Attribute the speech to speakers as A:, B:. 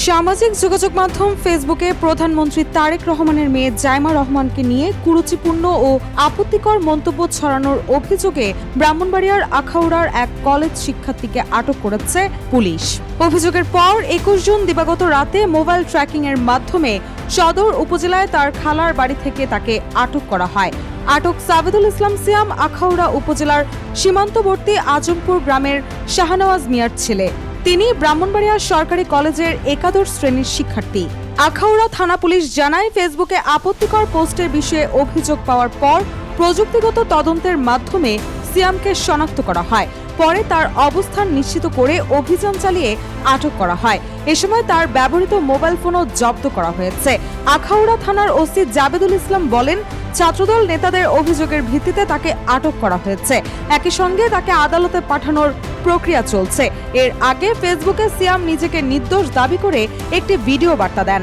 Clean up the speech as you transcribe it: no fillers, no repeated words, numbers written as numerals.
A: সামাজিক যোগাযোগ মাধ্যম ফেসবুকে প্রধানমন্ত্রী তারেক রহমানের মেয়ে জাইমা রহমানকে নিয়ে কুরুচিপূর্ণ ও আপত্তিকর মন্তব্য ছড়ানোর অভিযোগে ব্রাহ্মণবাড়িয়ার আখাউড়ার এক কলেজ শিক্ষার্থীকে আটক করেছে পুলিশ। অভিযোগের পর ২১ জুন দিবাগত রাতে মোবাইল ট্র্যাকিং এর মাধ্যমে সদর উপজেলায় তার খালার বাড়ি থেকে তাকে আটক করা হয়। আটক সাবেদুল ইসলাম সিয়াম আখাউড়া উপজেলার সীমান্তবর্তী আজমপুর গ্রামের শাহনওয়াজ মিয়ার ছেলে। তিনি ব্রাহ্মণবাড়িয়া সরকারি কলেজের একাদশ শ্রেণীর শিক্ষার্থী। আখাউড়া থানা পুলিশ জানায়, ফেসবুকে আপত্তিকর পোস্টের বিষয়ে অভিযোগ পাওয়ার পর প্রযুক্তিগত তদন্তের মাধ্যমে সিয়ামকে শনাক্ত করা হয়। পরে তার অবস্থান নিশ্চিত করে অভিযান চালিয়ে আটক করা হয়। এ সময় তার ব্যবহৃত মোবাইল ফোনও জব্দ করা হয়েছে। আখাউড়া থানার ওসি জাবেদুল ইসলাম বলেন, ছাত্রদল নেতাদের অভিযোগের ভিত্তিতে তাকে আটক করা হয়েছে। একই সঙ্গে তাকে আদালতে পাঠানোর প্রক্রিয়া চলছে। এর আগে ফেসবুকে সিয়াম নিজেকে নির্দোষ দাবি করে একটি ভিডিও বার্তা দেন।